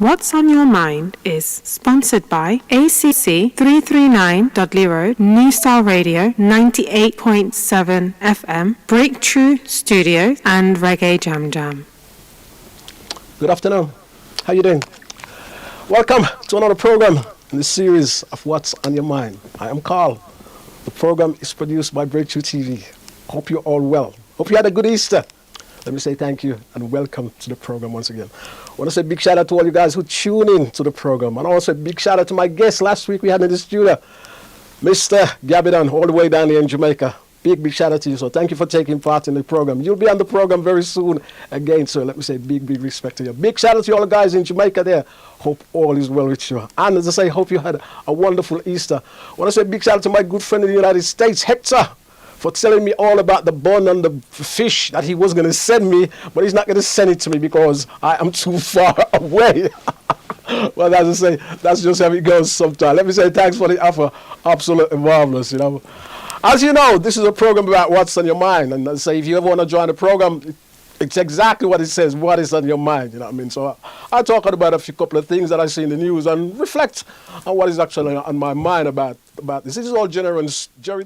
What's on Your Mind is sponsored by ACC 339.0, New Star Radio 98.7 FM, Breakthrough Studios, and Reggae Jam Jam. Good afternoon. How you doing? Welcome to another program in the series of What's on Your Mind. I am Carl. The program is produced by Breakthrough TV. Hope you're all well. Hope you had a good Easter. Let me say thank you and welcome to the program once again. I want to say a big shout out to all you guys who tune in to the program. And also a big shout out to my guest last week we had in the studio, Mr. Gabidan, all the way down here in Jamaica. Big shout out to you. So thank you for taking part in the program. You'll be on the program very soon again. So let me say big respect to you. Big shout out to all the guys in Jamaica there. Hope all is well with you. And as I say, hope you had a wonderful Easter. I want to say a big shout out to my good friend in the United States, Hector, for telling me all about the bun and the fish that he was going to send me, but he's not going to send it to me because I am too far away. Well, as I say, that's just how it goes sometimes. Let me say thanks for the offer. Absolutely marvelous, you know. As you know, this is a program about what's on your mind. And I say, if you ever want to join the program, it's exactly what it says, what is on your mind, you know what I mean? So I talk about a couple of things that I see in the news and reflect on what is actually on my mind about this. This is all genuine story,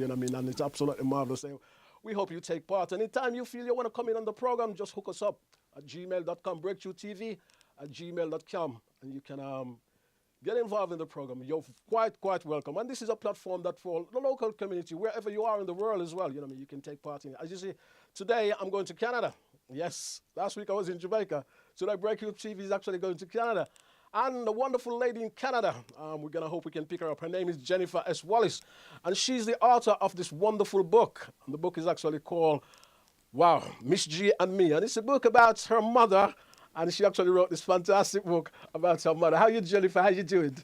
you know what I mean? And it's absolutely marvelous. So we hope you take part. Anytime you feel you want to come in on the program, just hook us up at gmail.com, breakthroughtv@gmail.com, and you can get involved in the program. You're quite welcome. And this is a platform that for the local community, wherever you are in the world as well, you know what I mean, you can take part in it. As you see, today I'm going to Canada. Yes, last week I was in Jamaica. Today Breakthrough TV is actually going to Canada. And a wonderful lady in Canada, we're going to hope we can pick her up. Her name is Jennifer S. Wallace. And she's the author of this wonderful book. And the book is actually called, wow, Miss G and Me. And it's a book about her mother. And she actually wrote this fantastic book about her mother. How are you, Jennifer? How you doing?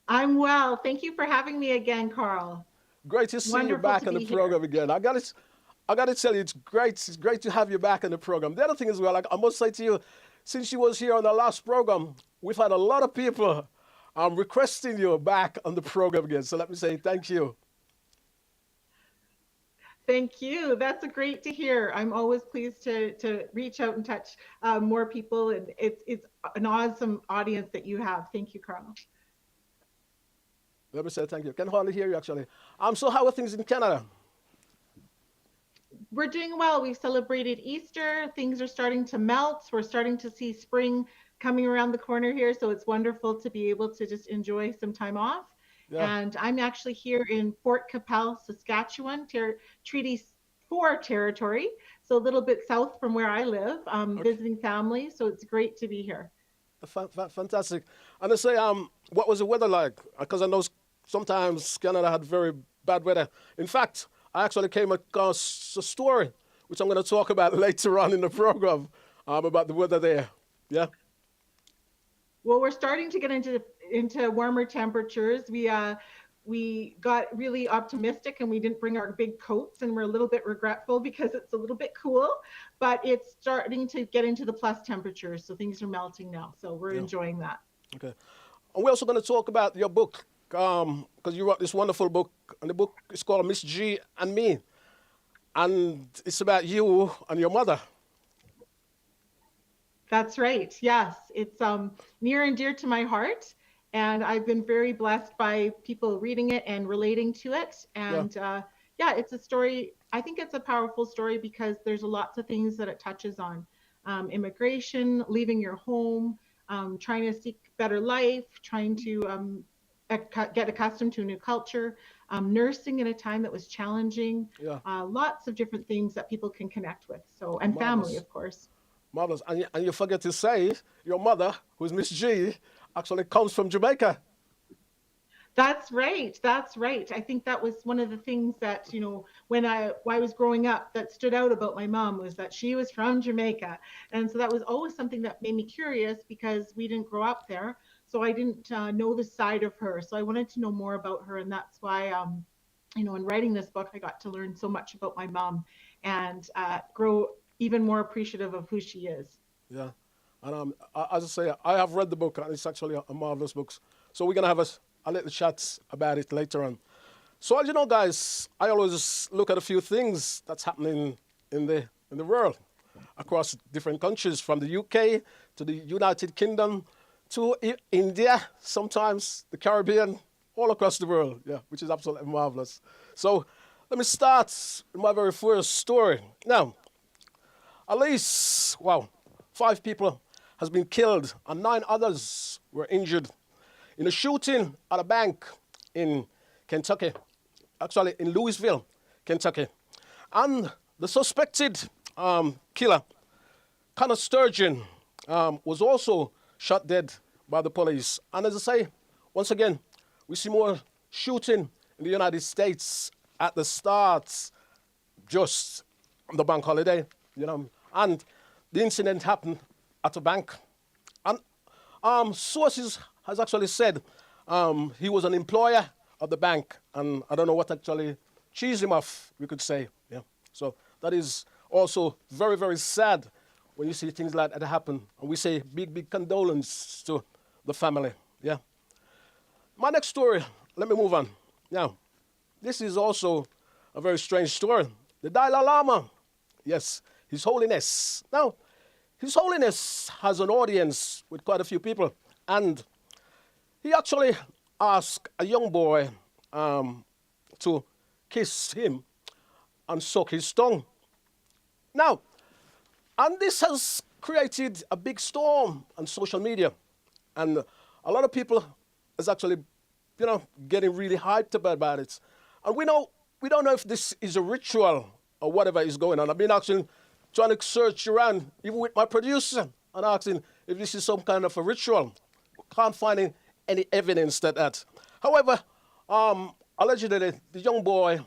I'm well. Thank you for having me again, Carl. Great to see you back on the program again. I got to tell you, it's great to have you back on the program. The other thing as well, like I must say to you, since you was here on the last program, we've had a lot of people requesting you back on the program again. So let me say thank you. Thank you. That's great to hear. I'm always pleased to reach out and touch more people. And it's an awesome audience that you have. Thank you, Carl. Let me say thank you. Can hardly hear you, actually. So how are things in Canada? We're doing well. We've celebrated Easter. Things are starting to melt. We're starting to see spring coming around the corner here. So it's wonderful to be able to just enjoy some time off. Yeah. And I'm actually here in Fort Campell, Saskatchewan, Treaty 4 territory. So a little bit south from where I live, visiting family. So it's great to be here. Fantastic. And I say, what was the weather like? Because I know sometimes Canada had very bad weather. In fact, I actually came across a story, which I'm going to talk about later on in the program, about the weather there. Yeah. Well, we're starting to get into warmer temperatures. We got really optimistic and we didn't bring our big coats, and we're a little bit regretful because it's a little bit cool, but it's starting to get into the plus temperatures. So things are melting now. So we're enjoying that. Okay. And we're also going to talk about your book, because you wrote this wonderful book, and the book is called Miss G and Me. And it's about you and your mother. That's right. Yes. It's near and dear to my heart. And I've been very blessed by people reading it and relating to it. And it's a story. I think it's a powerful story because there's lots of things that it touches on. Immigration, leaving your home, trying to seek better life, trying to get accustomed to a new culture, nursing in a time that was challenging. Yeah. Lots of different things that people can connect with. So, and Marvelous. Family, of course. Marvelous. And you forget to say, your mother, who's Miss G, actually comes from Jamaica. That's right. That's right. I think that was one of the things that, when I was growing up that stood out about my mom was that she was from Jamaica. And so that was always something that made me curious because we didn't grow up there. So I didn't know the side of her. So I wanted to know more about her. And that's why, in writing this book, I got to learn so much about my mom and grow even more appreciative of who she is. Yeah. And as I say, I have read the book, and it's actually a marvelous book. So we're going to have a little chat about it later on. So as guys, I always look at a few things that's happening in the world. across different countries, from the UK to the United Kingdom to India, sometimes the Caribbean, all across the world, yeah, which is absolutely marvelous. So let me start with my very first story. Now, at least, wow, 5 people has been killed and 9 others were injured in a shooting at a bank in Kentucky, actually in Louisville, Kentucky. And the suspected killer, Connor Sturgeon, was also shot dead by the police. And as I say, once again, we see more shooting in the United States at the start, just on the bank holiday, you know. And the incident happened at a bank. And sources has actually said he was an employer of the bank, and I don't know what actually cheesed him off, we could say. Yeah. So that is also very, very sad when you see things like that happen. And we say big, big condolence to the family. Yeah. My next story, let me move on. Now, this is also a very strange story. The Dalai Lama, yes, His Holiness. Now, His Holiness has an audience with quite a few people, and he actually asked a young boy to kiss him and suck his tongue. Now, and this has created a big storm on social media, and a lot of people is actually, you know, getting really hyped about it. And we don't know if this is a ritual or whatever is going on. I've been actually trying to search around, even with my producer, and asking if this is some kind of a ritual. Can't find any evidence that. However, allegedly, the young boy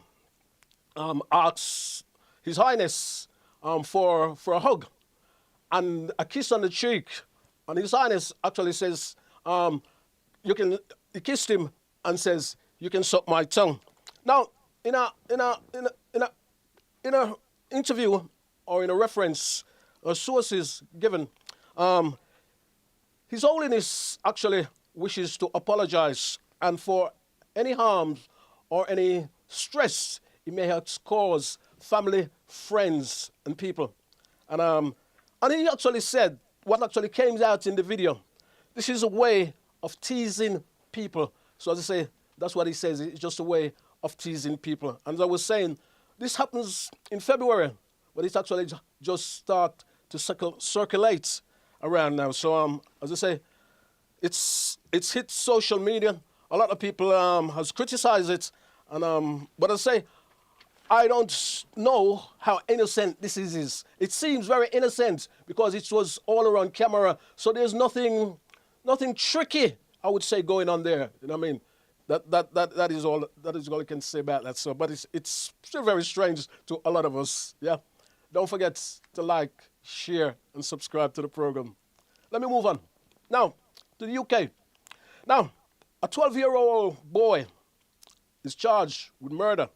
asked His Highness for a hug and a kiss on the cheek. And His Highness actually says, he kissed him and says, "You can suck my tongue." Now, in a interview or in a reference or sources given, His Holiness actually wishes to apologize and for any harm or any stress it may have caused family, friends, and people. And he actually said what actually came out in the video. This is a way of teasing people. So as I say, that's what he says. It's just a way of teasing people. And as I was saying, this happens in February, but it's actually just start to circulate around now. So as I say, it's hit social media. A lot of people has criticized it, and but I say, I don't know how innocent this is. It seems very innocent because it was all around camera. So there's nothing tricky, I would say, going on there. You know what I mean? That is all I can say about that. So, but it's still very strange to a lot of us. Yeah. Don't forget to like, share, and subscribe to the program. Let me move on now to the UK. Now, a 12-year-old boy is charged with murder.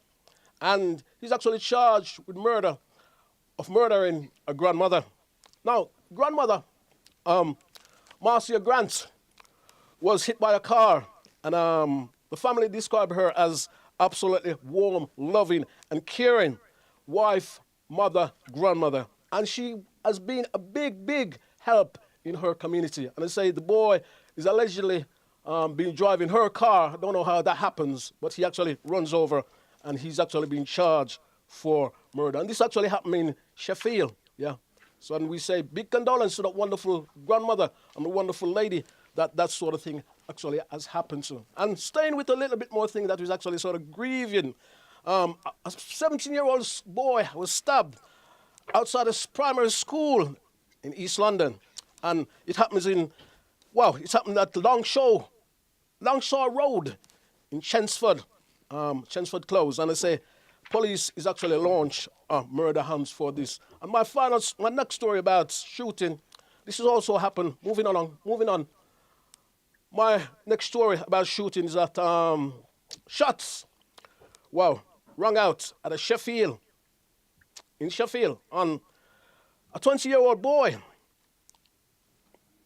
And he's actually charged with murdering a grandmother. Now, grandmother, Marcia Grant, was hit by a car. And the family described her as absolutely warm, loving, and caring wife, mother, grandmother. And she has been a big, big help in her community. And I say the boy is allegedly been driving her car. I don't know how that happens, but he actually runs over and he's actually being charged for murder. And this actually happened in Sheffield, yeah. So and we say big condolence to that wonderful grandmother and the wonderful lady that sort of thing actually has happened to. And staying with a little bit more thing that was actually sort of grieving. A 17-year-old boy was stabbed outside a primary school in East London. And it happens it happened at Longshaw Road in Chelmsford Close. And I say, police is actually launched murder hunts for this. And my next story about shooting, this has also happened. Moving on. My next story about shooting is that shots, rung out at in Sheffield, on a 20-year-old boy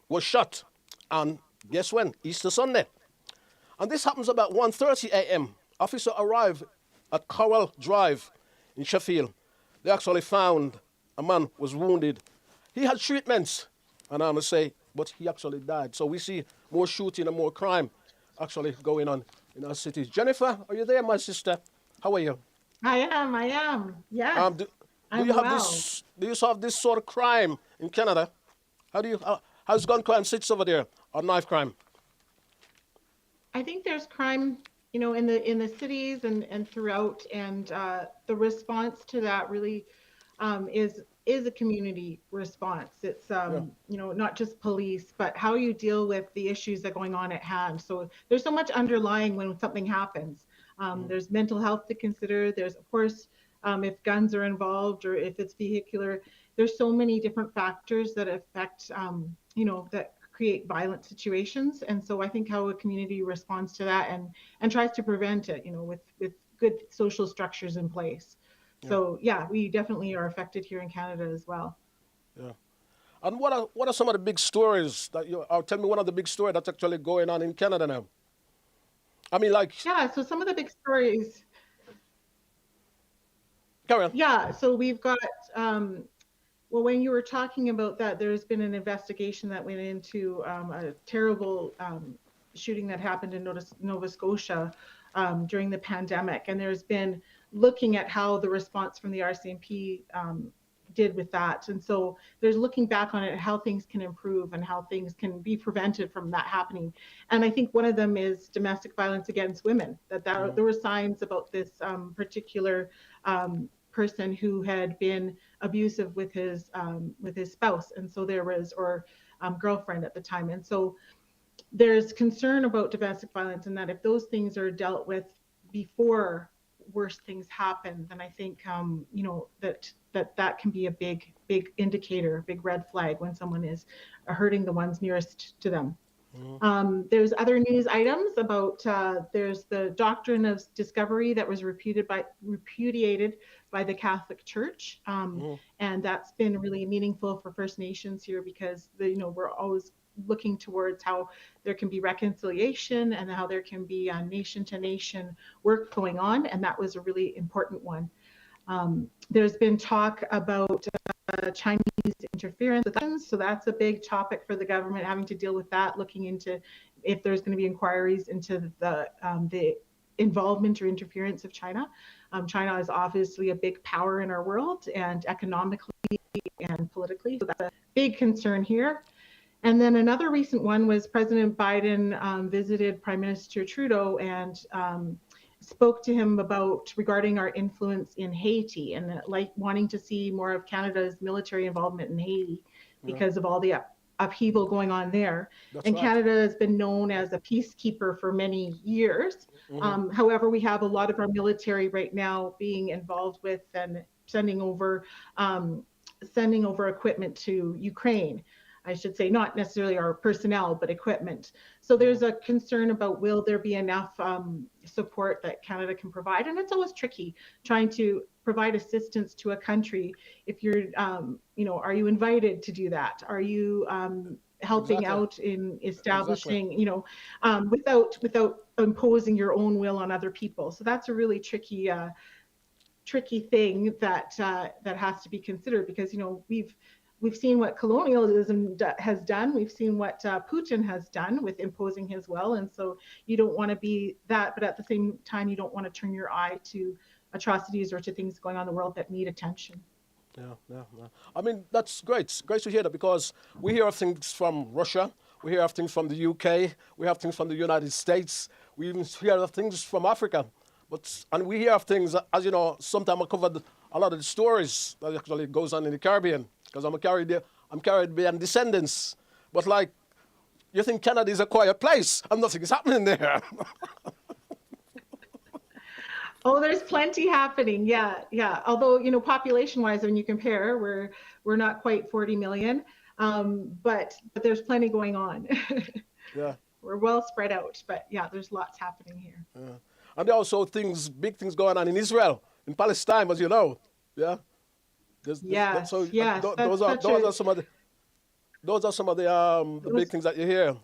was shot on, guess when? Easter Sunday. And this happens about 1:30 a.m. Officer arrived at Corral Drive in Sheffield. They actually found a man was wounded. He had treatments, and I must say, but he actually died. So we see more shooting and more crime actually going on in our cities. Jennifer, are you there, my sister? How are you? I am. Yes, Do you I'm have well. this? Do you have this sort of crime in Canada? How's gun crime sits over there, or knife crime? I think there's crime, in the cities and throughout, and the response to that really is a community response. It's Yeah. not just police, but how you deal with the issues that are going on at hand. So there's so much underlying when something happens. There's mental health to consider. There's, of course, if guns are involved or if it's vehicular, there's so many different factors that affect, that create violent situations. And so I think how a community responds to that and tries to prevent it, with good social structures in place. Yeah. So yeah, we definitely are affected here in Canada as well. Yeah. And what are some of the big stories that tell me one of the big stories that's actually going on in Canada now? I mean, like, Yeah, so some of the big stories. carry on. Yeah, so we've got well, when you were talking about that, there's been an investigation that went into a terrible shooting that happened in Nova Scotia during the pandemic. And there's been looking at how the response from the RCMP did with that. And so there's looking back on it, how things can improve and how things can be prevented from that happening. And I think one of them is domestic violence against women, there were signs about this particular person who had been abusive with his spouse, and so there was, or girlfriend at the time. And so there's concern about domestic violence, and that if those things are dealt with before worse things happen, then I think that can be a big indicator, big red flag when someone is hurting the ones nearest to them. There's other news items about there's the doctrine of discovery that was repudiated by the Catholic Church, and that's been really meaningful for First Nations here, because we're always looking towards how there can be reconciliation and how there can be nation to nation work going on, and that was a really important one. There's been talk about Chinese interference with elections, so that's a big topic for the government, having to deal with that, looking into if there's going to be inquiries into the involvement or interference of China. China is obviously a big power in our world, and economically and politically, so that's a big concern here. And then another recent one was President Biden visited Prime Minister Trudeau and spoke to him regarding our influence in Haiti, and wanting to see more of Canada's military involvement in Haiti because of all the upheaval going on there. That's and right. Canada has been known as a peacekeeper for many years. However, we have a lot of our military right now being involved with and sending over equipment to Ukraine. I should say, not necessarily our personnel, but equipment. So there's a concern about, will there be enough support that Canada can provide? And it's always tricky trying to provide assistance to a country. If you're, are you invited to do that? Are you helping out in establishing, without imposing your own will on other people? So that's a really tricky thing that has to be considered, because we've seen what colonialism has done. We've seen what Putin has done with imposing his will. And so you don't want to be that, but at the same time, you don't want to turn your eye to atrocities or to things going on in the world that need attention. Yeah. I mean, that's great. It's great to hear that, because we hear of things from Russia, we hear of things from the UK, we have things from the United States, we even hear of things from Africa. And we hear of things, as you know, sometimes I covered a lot of the stories that actually goes on in the Caribbean, because I'm Caribbean descendants. But you think Canada is a quiet place, and nothing is happening there. Oh, there's plenty happening. Yeah. Although, population-wise, when you compare, we're not quite 40 million, but there's plenty going on. Yeah. We're well spread out, but yeah, there's lots happening here. Yeah. And there are also big things going on in Israel, in Palestine, as you know. Yeah. Yes. Those are some of the big things that you hear.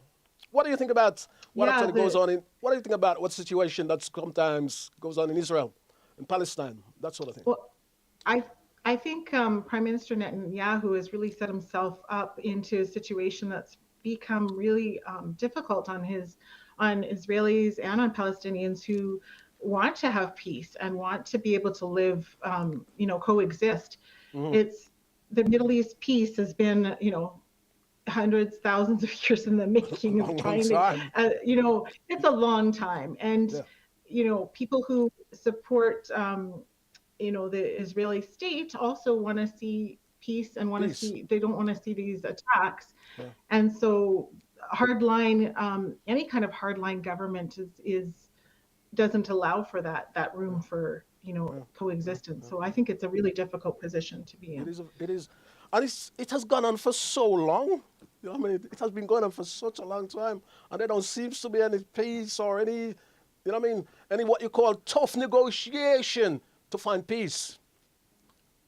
What do you think about what actually goes on what do you think about what situation that sometimes goes on in Israel, in Palestine, that sort of thing? Well, I I think Prime Minister Netanyahu has really set himself up into a situation that's become really difficult on Israelis and on Palestinians who want to have peace and want to be able to live, coexist. Mhm. It's the Middle East peace has been, hundreds, thousands of years in the making of Long, long trying to, time. it's a long time. And, Yeah. people who support, the Israeli state also want to see peace and Peace. they don't want to see these attacks. Yeah. And so hardline, any kind of hardline government doesn't allow for that room for, Yeah. coexistence. Yeah. So I think it's a really difficult position to be It in. is. It is, and it has gone on for so long. You know, what I mean, it has been going on for such a long time, and there don't seems to be any peace or any, you know, what I mean, any what you call tough negotiation to find peace.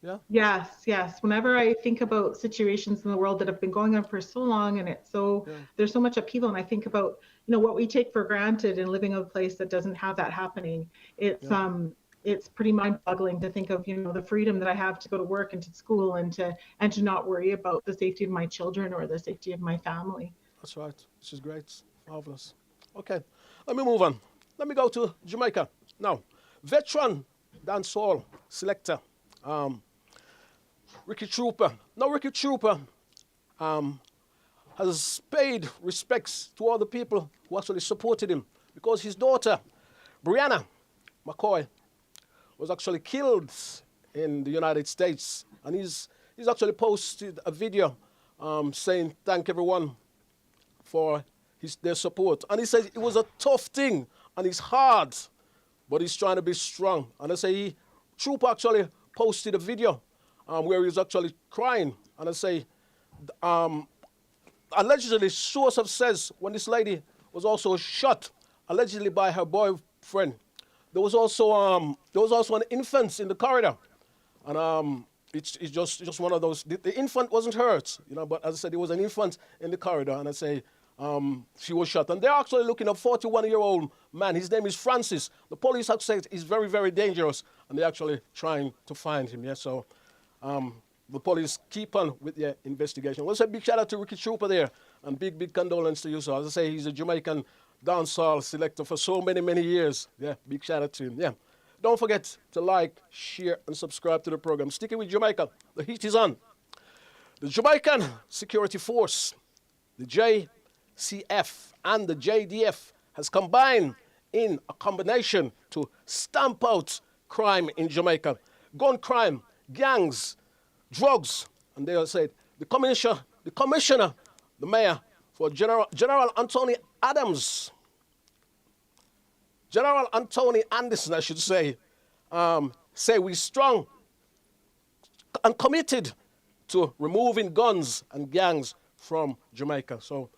Yeah. Yes, yes. Whenever I think about situations in the world that have been going on for so long and Yeah. there's so much upheaval, and I think about, what we take for granted in living in a place that doesn't have that happening, it's Yeah. it's pretty mind-boggling to think of, the freedom that I have to go to work and to school and to not worry about the safety of my children or the safety of my family. That's right. This is great. Marvelous. Okay. Let me move on. Let me go to Jamaica now. Veteran dancehall selector. Um, Ricky Trooper. Now, Ricky Trooper has paid respects to all the people who actually supported him because his daughter, Brianna McCoy, was actually killed in the United States. And he's actually posted a video saying thank everyone for their support. And he says it was a tough thing and it's hard, but he's trying to be strong. And I say Trooper actually posted a video where he was actually crying. And I say, allegedly, source have says when this lady was also shot, allegedly by her boyfriend, there was also an infant in the corridor, and it's just one of those. The infant wasn't hurt, but as I said, there was an infant in the corridor, and I say she was shot, and they're actually looking at a 41-year-old man. His name is Francis. The police have said he's very, very dangerous, and they're actually trying to find him. Yeah, so the police keep on with their investigation. Well, say big shout out to Ricky Trooper there, and big condolence to you. So as I say, he's a Jamaican dancehall selector for so many, many years. Yeah, big shout out to him. Yeah. Don't forget to like, share, and subscribe to the program. Sticking with Jamaica, the heat is on. The Jamaican Security Force, the JCF, and the JDF has combined in a combination to stamp out crime in Jamaica. Gun crime, gangs, drugs, and they said the commissioner, the mayor for General Anthony Adams, General Anthony Anderson, I should say we're strong and committed to removing guns and gangs from Jamaica. So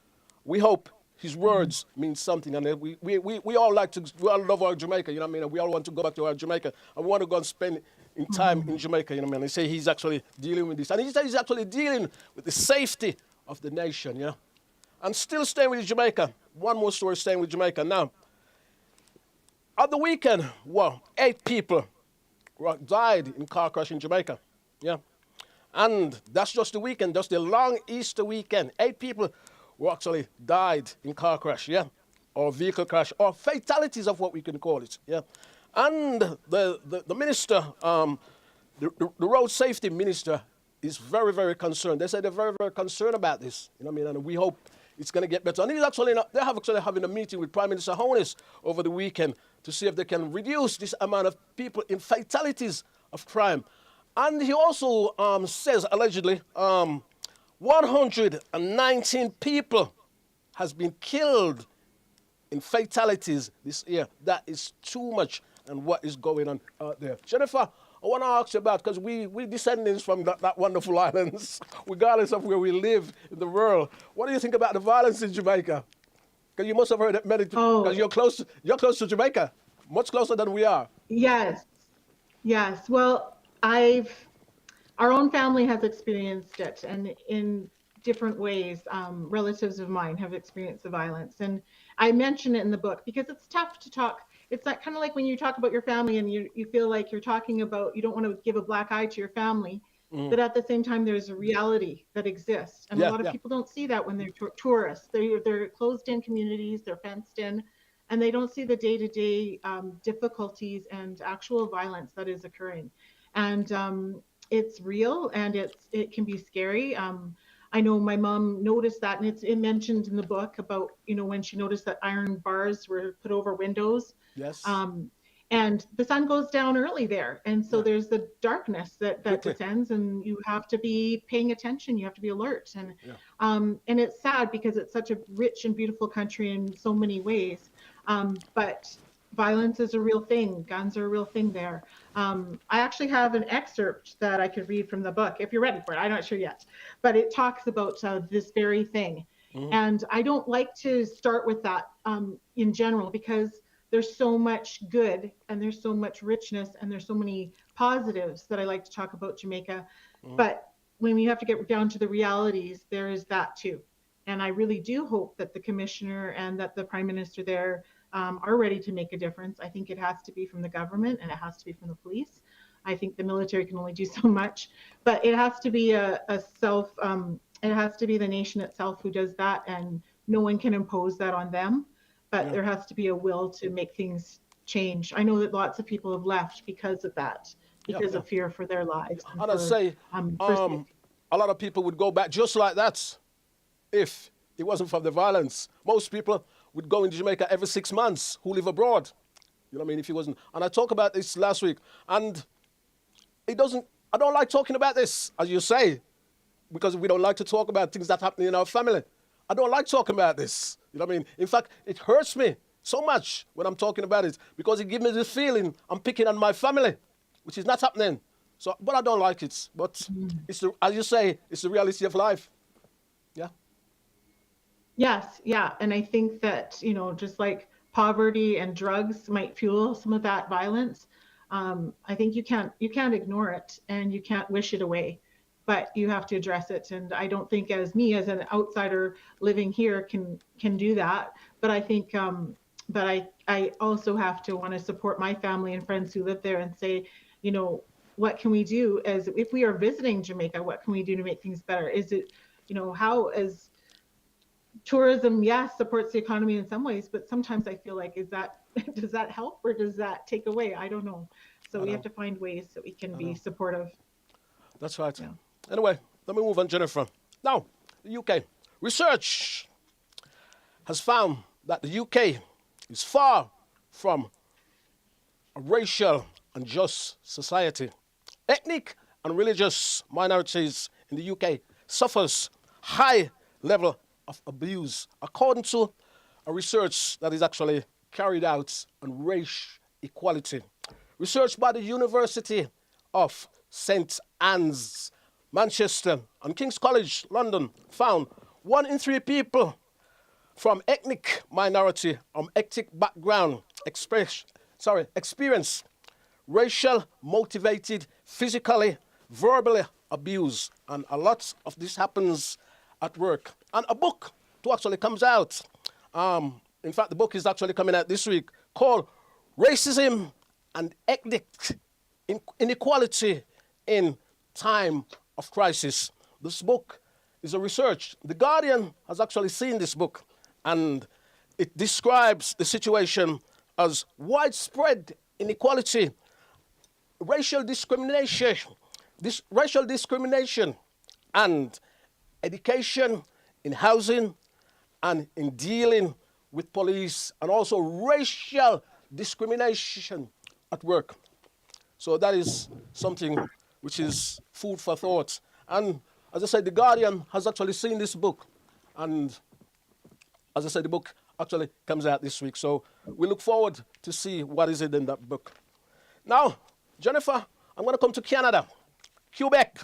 we hope his words mean something, and we all we all love our Jamaica, you know what I mean? And we all want to go back to our Jamaica, and we want to go and spend in time in Jamaica, you know what I mean? They say he's actually dealing with this, and he said he's actually dealing with the safety of the nation, you know? And still staying with Jamaica, one more story staying with Jamaica now. At the weekend, 8 people died in car crash in Jamaica, yeah? And that's just the weekend, just the long Easter weekend. 8 people who actually died in car crash, yeah? Or vehicle crash, or fatalities of what we can call it, yeah? And the minister, the road safety minister is very, very concerned. They say they're very, very concerned about this, you know what I mean? And we hope it's going to get better. And they're actually having a meeting with Prime Minister Wallace over the weekend to see if they can reduce this amount of people in fatalities of crime. And he also says, allegedly, 119 people has been killed in fatalities this year. That is too much, and what is going on out there. Jennifer, I want to ask you about, because we're descendants from that wonderful islands, regardless of where we live in the world. What do you think about the violence in Jamaica? Because you must have heard that many, because you're close to Jamaica, much closer than we are. Yes, yes. Well, our own family has experienced it, and in different ways, relatives of mine have experienced the violence. And I mention it in the book because it's tough to talk. it's that kind of like when you talk about your family and you feel like you're talking about, you don't want to give a black eye to your family, but at the same time, there's a reality that exists. And a Yeah, lot of yeah, people don't see that when they're tourists. They're closed in communities, they're fenced in, and they don't see the day-to-day difficulties and actual violence that is occurring. And it's real and it can be scary. I know my mom noticed that, and it mentioned in the book about, when she noticed that iron bars were put over windows. yes, Um, and the sun goes down early there. And so yeah, there's the darkness that quickly, descends, and you have to be paying attention. You have to be alert. yeah, And it's sad because it's such a rich and beautiful country in so many ways. But violence is a real thing. Guns are a real thing there. I actually have an excerpt that I could read from the book if you're ready for it. I'm not sure yet, but it talks about this very thing. And I don't like to start with that in general, because there's so much good and there's so much richness and there's so many positives that I like to talk about Jamaica. But when we have to get down to the realities, there is that too. And I really do hope that the commissioner and that the prime minister there are ready to make a difference. I think it has to be from the government and it has to be from the police. I think the military can only do so much, but it has to be it has to be the nation itself who does that, and no one can impose that on them. But there has to be a will to make things change. I know that lots of people have left because of that, because of fear for their lives and And I'd for say a lot of people would go back just like that if it wasn't for the violence. Most people would go into Jamaica every 6 months who live abroad. You know what I mean? If it wasn't. And I talked about this last week. And I don't like talking about this, as you say, because we don't like to talk about things that happen in our family. I don't like talking about this. You know what I mean? In fact, it hurts me so much when I'm talking about it, because it gives me the feeling I'm picking on my family, which is not happening. So, but I don't like it. But it's as you say, it's the reality of life. Yeah. Yes, yeah. And I think that, just like poverty and drugs might fuel some of that violence, I think you can't ignore it and you can't wish it away, but you have to address it. And I don't think as an outsider living here can do that. But I think but I also have to want to support my family and friends who live there and say, what can we do as if we are visiting Jamaica, what can we do to make things better? Is it, how as tourism, yes, supports the economy in some ways, but sometimes I feel like, does that help or does that take away? I don't know. So we have to find ways that we can be supportive. That's right. Yeah. Anyway, let me move on, Jennifer. Now, the UK. Research has found that the UK is far from a racial and just society. Ethnic and religious minorities in the UK suffers high level of abuse, according to a research that is actually carried out on race equality. Research by the University of St. Anne's, Manchester, and King's College, London, found 1 in 3 people from ethnic minority or ethnic background experience racial motivated, physically, verbally abuse. And a lot of this happens at work. And a book actually comes out. In fact, the book is actually coming out this week, called Racism and Ethnic Inequality in Time of Crisis. This book is a research. The Guardian has actually seen this book, and it describes the situation as widespread inequality, racial discrimination, and education, in housing, and in dealing with police, and also racial discrimination at work. So that is something which is food for thought. And as I said, The Guardian has actually seen this book. And as I said, the book actually comes out this week. So we look forward to see what is in that book. Now, Jennifer, I'm going to come to Canada, Quebec.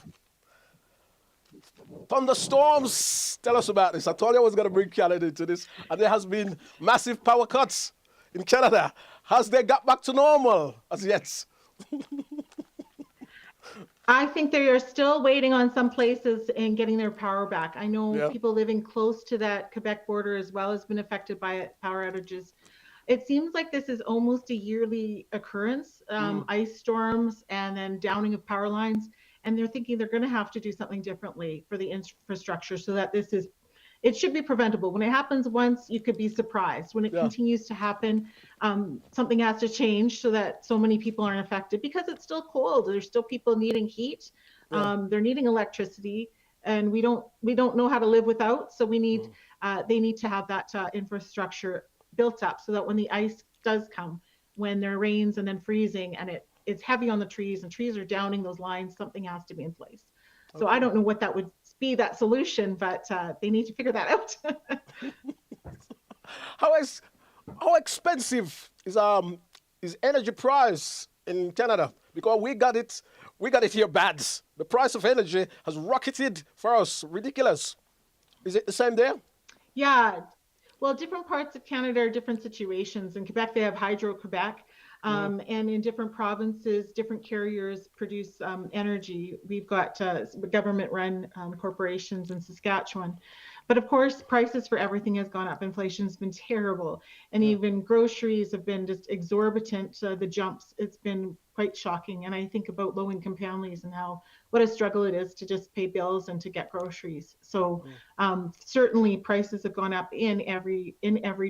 Thunderstorms. Tell us about this. I told you I was going to bring Canada into this. And there has been massive power cuts in Canada. Has they got back to normal as yet? I think they are still waiting on some places and getting their power back. I know people living close to that Quebec border as well has been affected by power outages. it seems like this is almost a yearly occurrence, ice storms and then downing of power lines. And they're thinking they're going to have to do something differently for the infrastructure so that it should be preventable. When it happens once, you could be surprised. When it Yeah. continues to happen, something has to change so that so many people aren't affected, because it's still cold. There's still people needing heat. Yeah. They're needing electricity, and we don't know how to live without. So they need to have that infrastructure built up so that when the ice does come, when there rains and then freezing, and it's heavy on the trees and trees are downing those lines, something has to be in place. So I don't know what that would be, that solution, but they need to figure that out. How expensive is energy price in Canada? Because we got it here bad. The price of energy has rocketed for us, ridiculous. Is it the same there? Yeah. Well, different parts of Canada are different situations. In Quebec, they have Hydro-Quebec. And in different provinces, different carriers produce energy. We've got government-run corporations in Saskatchewan. But of course, prices for everything has gone up. Inflation's been terrible. And even groceries have been just exorbitant. The jumps, it's been quite shocking. And I think about low-income families and what a struggle it is to just pay bills and to get groceries. So certainly prices have gone up in every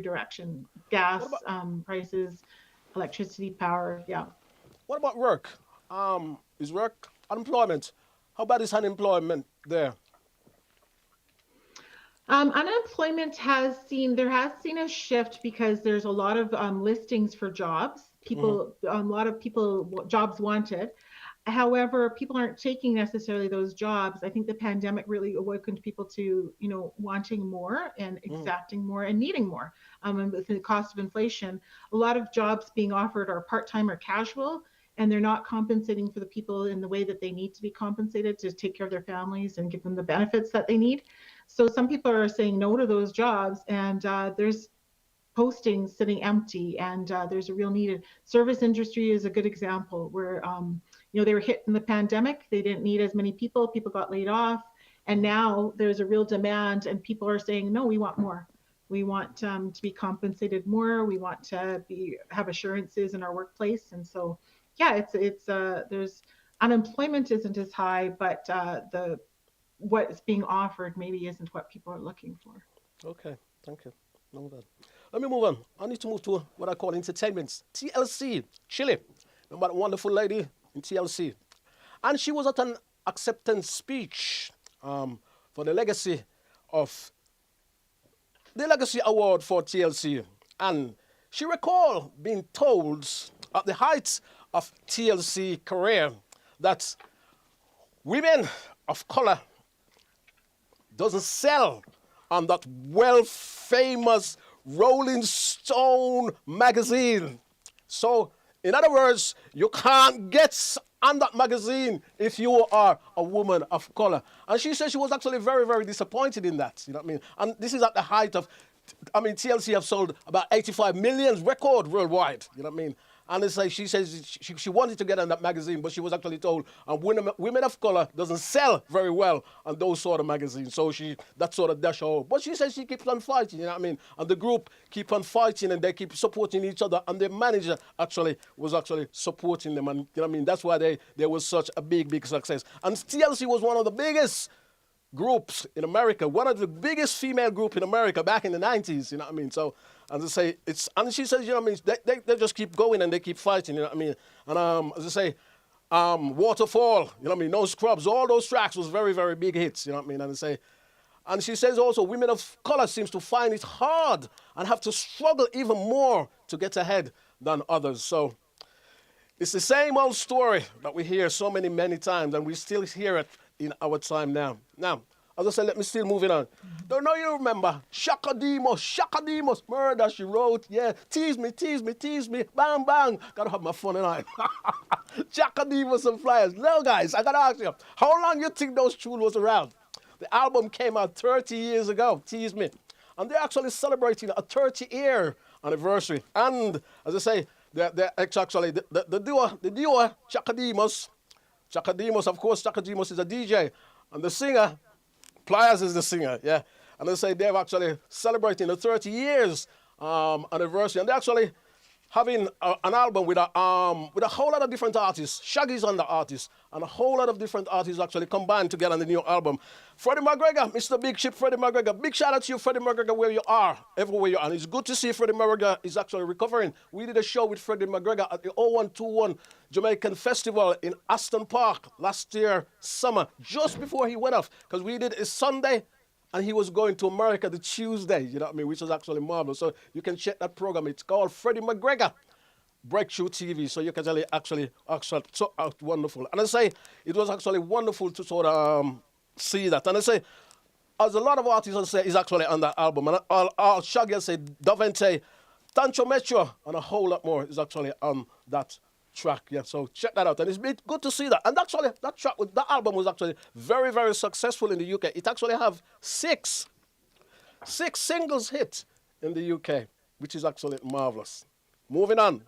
direction. Gas prices, electricity, power, yeah. What about work? Is work unemployment? How bad is unemployment there? Unemployment has seen a shift because there's a lot of listings for jobs. A lot of people jobs wanted. However, people aren't taking necessarily those jobs. I think the pandemic really awakened people to, wanting more and exacting more and needing more. And with the cost of inflation, a lot of jobs being offered are part-time or casual, and they're not compensating for the people in the way that they need to be compensated to take care of their families and give them the benefits that they need. So some people are saying no to those jobs, and there's postings sitting empty, and there's a real need. Service industry is a good example where they were hit in the pandemic. They didn't need as many people. People got laid off, and now there's a real demand, and people are saying, no, we want more. We want to be compensated more. We want to have assurances in our workplace, and so yeah, there's unemployment isn't as high, but what's being offered maybe isn't what people are looking for. Okay, thank you. No bad. Let me move on. I need to move to what I call entertainment. TLC, Chile. Remember that wonderful lady in TLC? And she was at an acceptance speech for the Legacy Award for TLC. And she recalled being told at the height of TLC career that women of color doesn't sell on that famous Rolling Stone magazine. So, in other words, you can't get on that magazine if you are a woman of color. And she said she was actually very, very disappointed in that. You know what I mean? And this is at the height of, TLC have sold about 85 million record worldwide. You know what I mean? And it's like she says she wanted to get on that magazine, but she was actually told women of color doesn't sell very well on those sort of magazines. So that sort of dash her. But she says she keeps on fighting, you know what I mean? And the group keep on fighting and they keep supporting each other. And their manager was supporting them. And you know what I mean? That's why they was such a big success. And TLC was one of the biggest groups in America, one of the biggest female group in America back in the 90s, you know what I mean? So, as I say, and she says, you know what I mean, they just keep going and they keep fighting, you know what I mean? And as I say, Waterfall, you know what I mean, No Scrubs, all those tracks was very, very big hits, you know what I mean? And she says also, women of color seems to find it hard and have to struggle even more to get ahead than others. So, it's the same old story that we hear so many times, and we still hear it in our time now. Now, as I said, let me still moving on. Don't know you remember Shaka Demos, Murder, She Wrote, yeah, tease me, bang, bang. Gotta have my phone in eye. Shaka Demos and Flyers. Now, guys, I gotta ask you, how long you think those tunes was around? The album came out 30 years ago, Tease Me. And they're actually celebrating a 30-year anniversary. And, as I say, the duo, Shaka Demos, of course, Shaka Demos is a DJ. And the singer, Pliers is the singer, yeah. And they say they're actually celebrating the 30 years anniversary, and they're actually having an album with a whole lot of different artists. Shaggy's on the artist, and a whole lot of different artists actually combined together on the new album. Freddie McGregor, Mr. Big Ship, Freddie McGregor. Big shout out to you, Freddie McGregor, where you are, everywhere you are. And it's good to see Freddie McGregor is actually recovering. We did a show with Freddie McGregor at the 0121 Jamaican Festival in Aston Park last year summer, just before he went off, because we did a Sunday. And he was going to America the Tuesday, you know what I mean, which was actually marvelous. So you can check that program. It's called Freddie McGregor Breakthrough TV. So you can actually so wonderful. And I say it was actually wonderful to sort of see that. And I say, as a lot of artists say, is actually on that album. And all Shaggy say, Davente, Tancho Metro, and a whole lot more is actually on that track. Yeah, so check that out. And it's been good to see that. And actually, that album was actually very, very successful in the UK. It actually have six singles hit in the UK, which is actually marvelous. Moving on.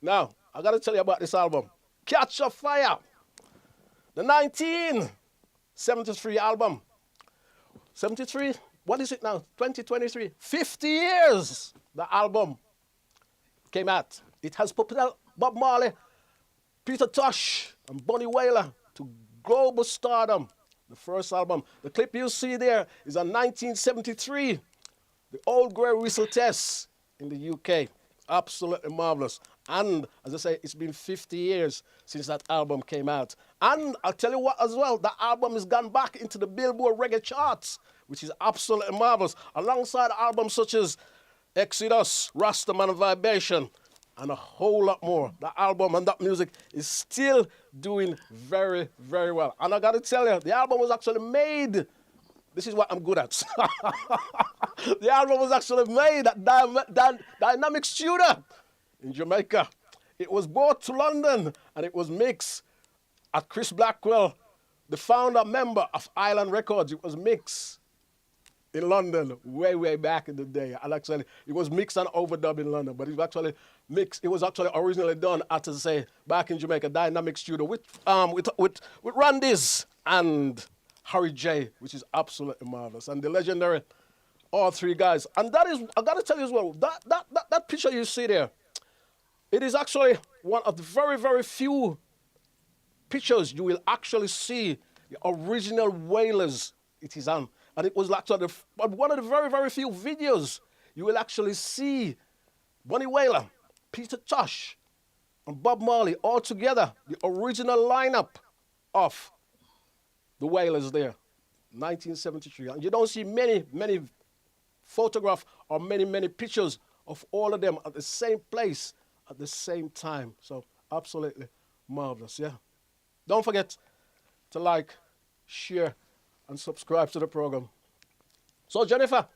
Now, I got to tell you about this album, Catch a Fire, the 1973 album. 73? What is it now? 2023. 50 years the album came out. It has propelled Bob Marley, Peter Tosh, and Bunny Wailer to global stardom. The first album. The clip you see there is a 1973, the Old Grey Whistle Test in the UK. Absolutely marvelous. And as I say, it's been 50 years since that album came out. And I'll tell you what as well, the album has gone back into the Billboard reggae charts, which is absolutely marvelous, alongside albums such as Exodus, Rastaman Vibration, and a whole lot more. The album and that music is still doing very, very well. And I got to tell you, the album was actually made. This is what I'm good at. The album was actually made at Dynamic Studio in Jamaica. It was brought to London and it was mixed at Chris Blackwell, the founder member of Island Records. It was mixed in London way, way back in the day. And actually, it was mixed and overdubbed in London, but it was actually mixed. It was actually originally done at, say, back in Jamaica, Dynamic Studio with Randy's and Harry J, which is absolutely marvelous. And the legendary, all three guys. And that is, I got to tell you as well, that picture you see there, it is actually one of the very, very few pictures you will actually see the original Wailers it is on. And it was actually one of the very, very few videos you will actually see Bunny Wailer, Peter Tosh, and Bob Marley all together, the original lineup of the Wailers there, 1973. And you don't see many, many photographs or many, many pictures of all of them at the same place at the same time. So absolutely marvelous, yeah. Don't forget to like, share, and subscribe to the program. So Jennifer,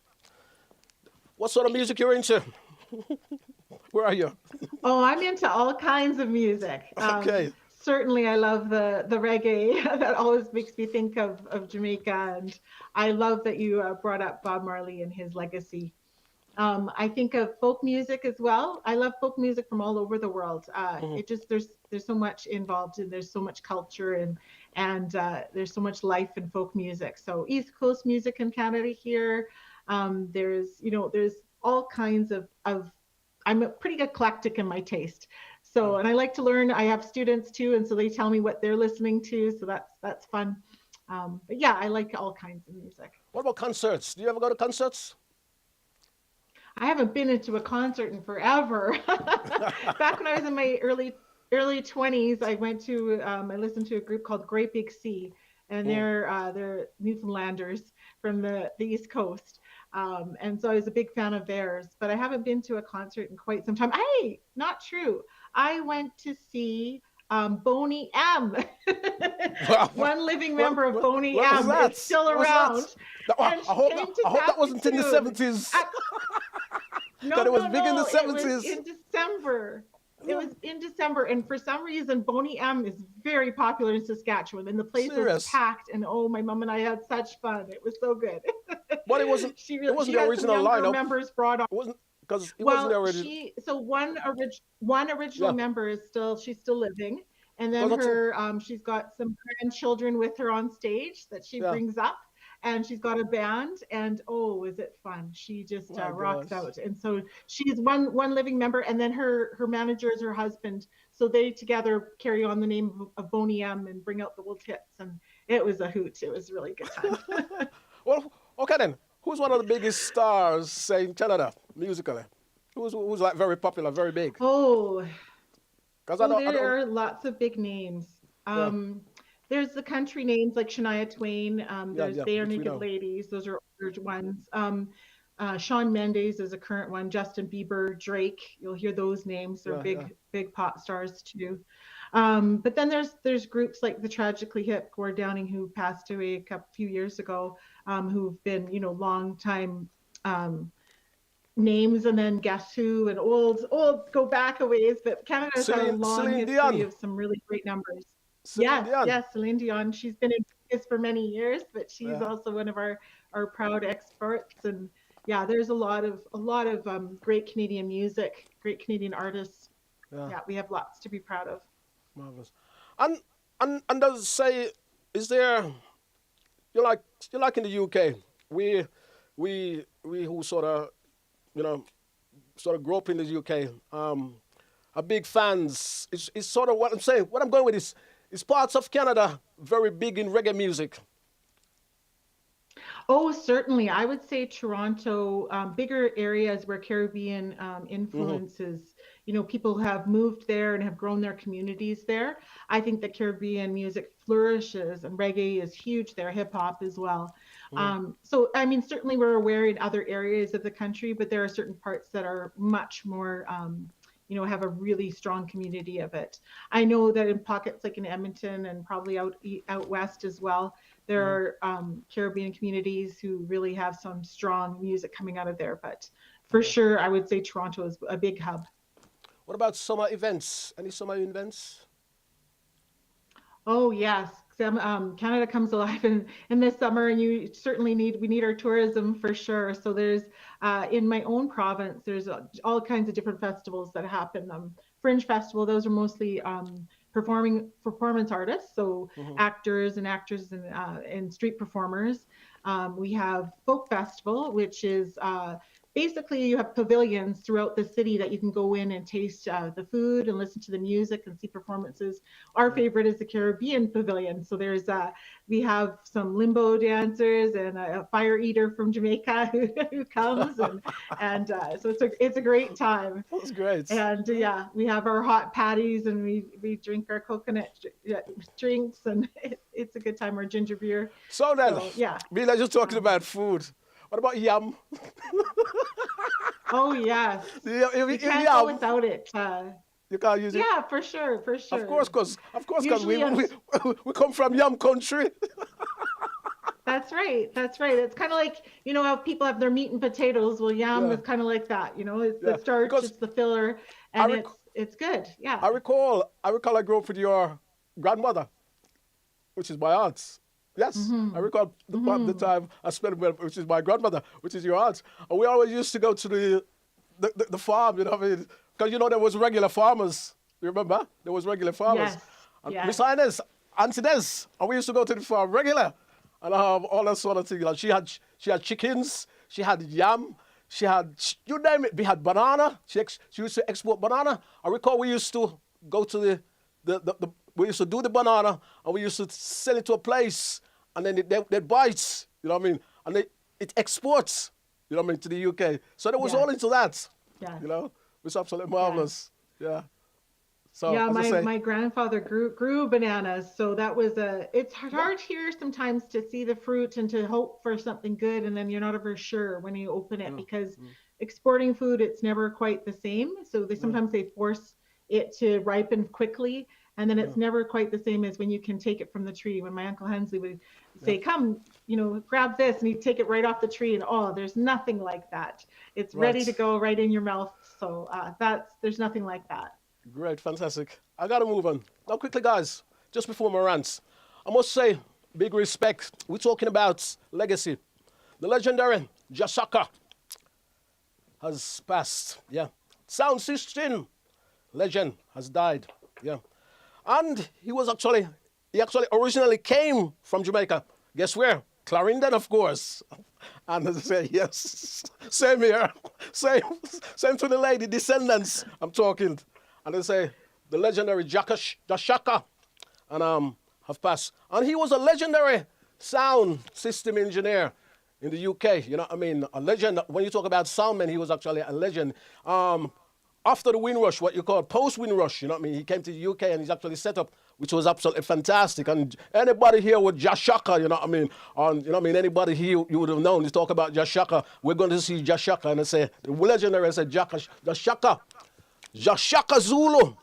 what sort of music you're into? Where are you? Oh, I'm into all kinds of music. Okay. Certainly, I love the reggae. That always makes me think of Jamaica, and I love that you brought up Bob Marley and his legacy. I think of folk music as well. I love folk music from all over the world. It just there's so much involved, and there's so much culture, and there's so much life in folk music. So East Coast music in Canada here. There's all kinds of. I'm pretty eclectic in my taste. So, and I like to learn. I have students too, and so they tell me what they're listening to. So that's fun. But yeah, I like all kinds of music. What about concerts? Do you ever go to concerts? I haven't been into a concert in forever. Back when I was in my early 20s, I went to I listened to a group called Great Big Sea, and they're Newfoundlanders from the East Coast. And so I was a big fan of theirs, but I haven't been to a concert in quite some time. Hey, not true. I went to see Boney M. One living member of Boney M is still around. I hope that wasn't in the 70s. No, it was big in the 70s. It was in December. It was in December, and for some reason, Boney M is very popular in Saskatchewan, and the place was packed. And oh, my mom and I had such fun. It was so good. But it wasn't the original lineup. Members brought on. It wasn't because it wasn't the original. So one original member is she's still living, and then she's got some grandchildren with her on stage that she brings up. and she's got a band, and oh, is it fun? She just My rocks gosh. out. And so she's one living member, and then her manager is her husband. So they together carry on the name of Boney M and bring out the old hits, and it was a hoot. It was a really good time. Well, okay then. Who's one of the biggest stars, say, in Canada, musically? Who's like very popular, very big? Oh, Because I there don't, are lots of big names. yeah, There's the country names like Shania Twain. There's yeah, Bare which we Naked know. Ladies. Those are older ones. Shawn Mendes is a current one. Justin Bieber, Drake. You'll hear those names. They're Yeah. big pop stars too. But then there's groups like the Tragically Hip, Gord Downing, who passed away few years ago, who've been long time names, and then Guess Who, and old go back a ways, but Canada's had a long Celine history Dion. of some really great numbers. Celine Yes, Dion. yes, Celine Dion. She's been in this for many years, but she's Yeah, also one of our proud exports. And yeah, there's a lot of great Canadian music, great Canadian artists. yeah, Yeah, we have lots to be proud of. marvelous. And and does it say, is there, you like you like in the UK, we who sort of, you know, sort of grew up in the UK, are big fans. It's sort of what I'm saying. What I'm going with is parts of Canada very big in reggae music. Oh, certainly. I would say Toronto, bigger areas where Caribbean Hmm. influences, people have moved there and have grown their communities there. I think that Caribbean music flourishes, and reggae is huge there, hip hop as well. Hmm. So, I mean, certainly we're aware in other areas of the country, but there are certain parts that are much more, have a really strong community of it. I know that in pockets like in Edmonton and probably out west as well, there Hmm. are Caribbean communities who really have some strong music coming out of there. But for Okay. sure, I would say Toronto is a big hub. What about summer events? Any summer events? Oh yes, Canada comes alive in this summer, and we need our tourism for sure. So there's in my own province, there's all kinds of different festivals that happen. Fringe Festival, those are mostly performance artists, so Hmm. actors and actresses and street performers. We have Folk Festival, which is basically you have pavilions throughout the city that you can go in and taste the food and listen to the music and see performances. Our Yeah. favorite is the Caribbean Pavilion. So we have some limbo dancers and a fire eater from Jamaica who comes, and so it's a great time. That's great. And yeah, we have our hot patties, and we drink our coconut drinks, and it's a good time. Our ginger beer. So then, So yeah. we are just talking Um, about food. What about yam? oh yes, you If can't go yam, without it. you can't use it. Yeah, for sure, for Of sure. course, cause Usually on we come from yam country. That's right. That's right. It's kind of like, how people have their meat and potatoes. Well, yam Yeah, is kind of like that. It's yeah. the starch, Because it's the filler, I and rec- it's good. Yeah. I recall I grew up with your grandmother, which is my aunt. Yes, I Mhm. recall the Mhm. time I spent with, which is my grandmother, which is your aunt. And we always used to go to the farm, you know what I mean? Because, there was regular farmers. You remember? There was regular farmers. Yes. And Miss Yes. Inez, Auntie Des, and we used to go to the farm regular and all that sort of thing. Like she had chickens, she had yam, she had, you name it. We had banana. She used to export banana. I recall we used to go to we used to do the banana, and we used to sell it to a place, and then they'd buy it, you know what I mean? And it exports, you know what I mean, to the UK. So they was all Yes. into that, Yes. you know? It's absolutely Yes. marvelous. Yeah. So, Yeah, as I my say, my grandfather grew bananas, so that was it's yeah, hard here sometimes to see the fruit and to hope for something good, and then you're not ever sure when you open it, yeah, because mm, exporting food, it's never quite the same. So yeah, they force it to ripen quickly, and then yeah, it's never quite the same as when you can take it from the tree. When my Uncle Hensley would yeah. say, "Come, grab this," and he'd take it right off the tree, and oh, there's nothing like that. It's ready to Right. go right in your mouth. So there's nothing like that. Great, fantastic. I gotta move on. Now, quickly, guys, just before my rants, I must say, big respect. We're talking about legacy. The legendary Jasaka has passed. Yeah. Sound system legend has died. Yeah. And he actually originally came from Jamaica. Guess where? Clarendon, of course. And they say, yes, same here. Same, same to the lady, descendants, I'm talking. And they say, the legendary Jashaka, and have passed. And he was a legendary sound system engineer in the UK. You know what I mean? A legend. When you talk about soundmen, he was actually a legend. After the Windrush, what you call post-Windrush, you know what I mean? He came to the UK and he's actually set up, which was absolutely fantastic. And anybody here with Jashaka, you know what I mean? You know what I mean? Anybody here, you would have known, you talk about Jashaka, we're going to see Jashaka. And they say, the legendary said, Jashaka Zulu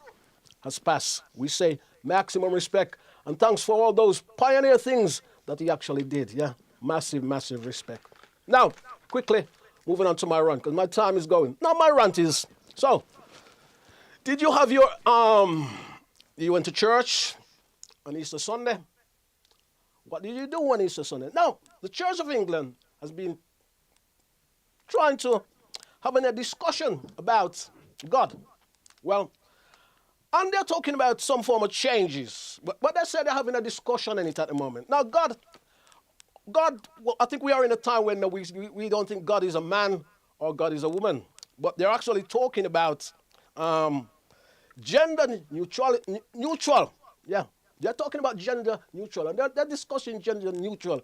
has passed. We say maximum respect and thanks for all those pioneer things that he actually did. Yeah, massive, massive respect. Now, quickly, moving on to my rant, because my time is going. Now, my rant is, so, did you have your, you went to church on Easter Sunday? What did you do on Easter Sunday? Now, the Church of England has been trying to have a discussion about God. Well, and they're talking about some form of changes. But they said they're having a discussion on it at the moment. Now, God, well, I think we are in a time when we don't think God is a man or God is a woman. But they're actually talking about gender neutral. Yeah, they're talking about gender neutral. And they're discussing gender neutral.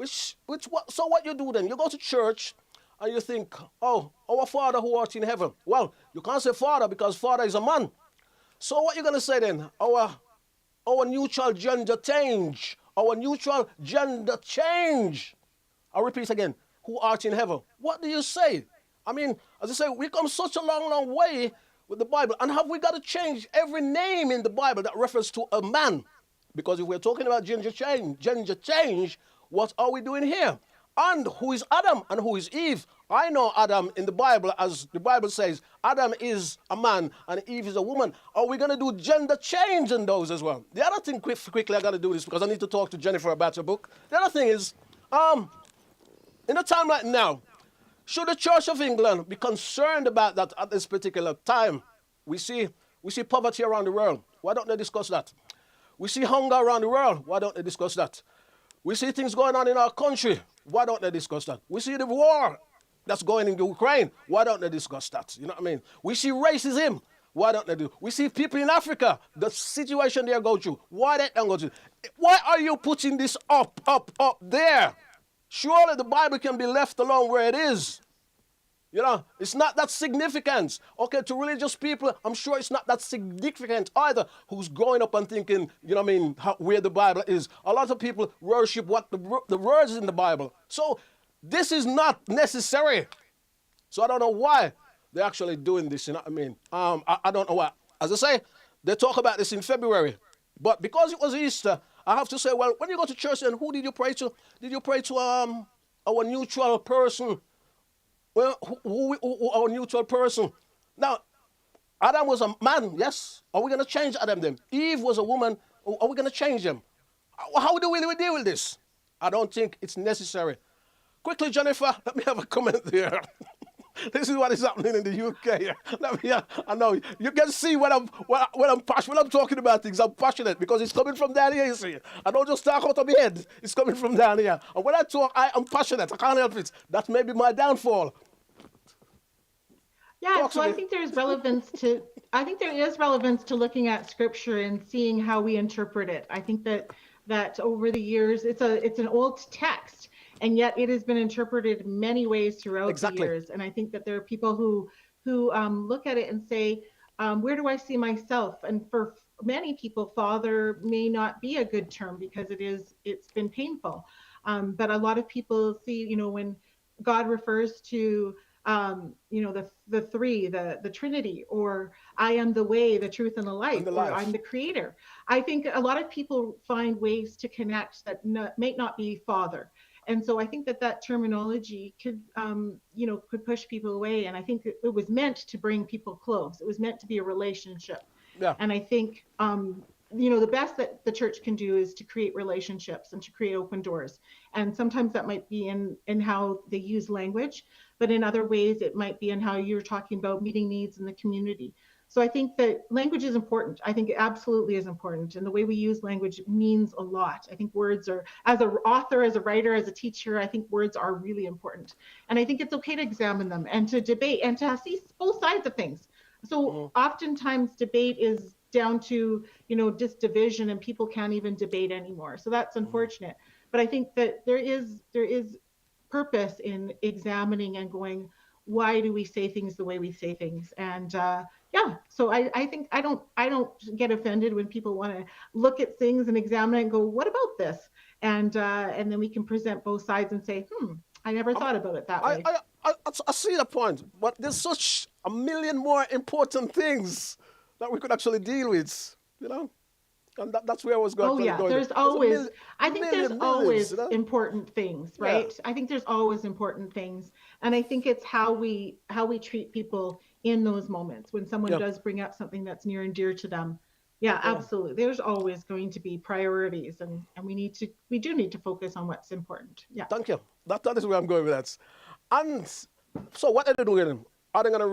So what you do then? You go to church and you think, oh, our Father who art in heaven. Well, you can't say Father because Father is a man. So what you going to say then? Our neutral gender change. Our neutral gender change. I'll repeat again. Who art in heaven. What do you say? I mean, as I say, we come such a long, long way with the Bible. And have we got to change every name in the Bible that refers to a man? Because if we're talking about gender change, what are we doing here? And who is Adam and who is Eve? I know Adam in the Bible, as the Bible says, Adam is a man and Eve is a woman. Are we going to do gender change in those as well? The other thing, quickly, I got to do this because I need to talk to Jennifer about her book. The other thing is, in a time like now, should the Church of England be concerned about that at this particular time? We see poverty around the world. Why don't they discuss that? We see hunger around the world. Why don't they discuss that? We see things going on in our country. Why don't they discuss that? We see the war that's going in Ukraine. Why don't they discuss that? You know what I mean? We see racism. Why don't they do? We see people in Africa, the situation they go through. Why they don't go through? Why are you putting this up there? Surely the Bible can be left alone where it is. You know, it's not that significant. Okay, to religious people, I'm sure it's not that significant either, who's growing up and thinking, you know what I mean, where the Bible is. A lot of people worship what the words in the Bible. So this is not necessary. So I don't know why they're actually doing this, you know what I mean. I don't know why. As I say, they talk about this in February. But because it was Easter, I have to say, well, when you go to church, then who did you pray to? Did you pray to our neutral person? Well, who our neutral person? Now, Adam was a man, yes. Are we going to change Adam then? Eve was a woman. Are we going to change them? How do we deal with this? I don't think it's necessary. Quickly, Jennifer, let me have a comment there. This is what is happening in the UK. I know you can see when I'm passionate. When I'm talking about things, I'm passionate because it's coming from down here. You see, I don't just talk out of my head. It's coming from down here. And when I talk, I am passionate. I can't help it. That may be my downfall. Yeah, so I think there is relevance to looking at scripture and seeing how we interpret it. I think that over the years, it's an old text, and yet it has been interpreted many ways throughout the years. And I think that there are people who look at it and say, where do I see myself? And for many people, father may not be a good term because it's been painful. But a lot of people see, when God refers to the three, the Trinity, or I am the way, the truth, and the life, or I'm the creator. I think a lot of people find ways to connect that may not be father. And so I think that terminology could push people away. And I think it was meant to bring people close. It was meant to be a relationship. Yeah. And I think, the best that the church can do is to create relationships and to create open doors. And sometimes that might be in how they use language, but in other ways, it might be in how you're talking about meeting needs in the community. So I think that language is important. I think it absolutely is important. And the way we use language means a lot. I think words are, as an author, as a writer, as a teacher, I think words are really important. And I think it's okay to examine them and to debate and to see both sides of things. So oftentimes debate is down to, just division, and people can't even debate anymore. So that's unfortunate. But I think that there is purpose in examining and going, why do we say things the way we say things? And yeah, so I think I don't get offended when people want to look at things and examine it and go, what about this? And then we can present both sides and say, I never thought about it that I, way. I, I see the point, but there's such a million more important things that we could actually deal with, you know? And that's where I was Oh actually yeah, going. there's There's a always, I think there's millions, always you know? important things, Yeah, right? I think there's always important things. And I think it's how we treat people in those moments when someone yeah, does bring up something that's near and dear to them. Yeah, yeah. absolutely. There's always going to be priorities, and we do need to focus on what's important. Yeah. Thank you. That is where I'm going with that. And so what are they doing? Are they gonna